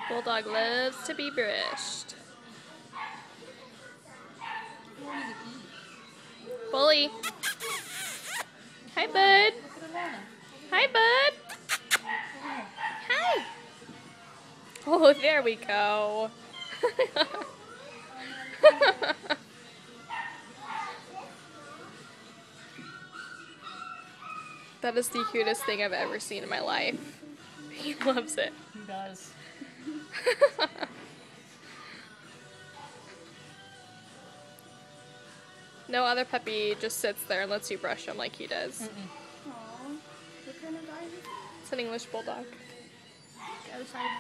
Bulldog loves to be brushed. Bully. Hi, bud. Hi, bud. Hi. Oh, there we go. That is the cutest thing I've ever seen in my life. He loves it. He does. No other puppy just sits there and lets you brush him like he does. Mm-mm. Aww. What kind of dog is it? It's an English bulldog. The other side.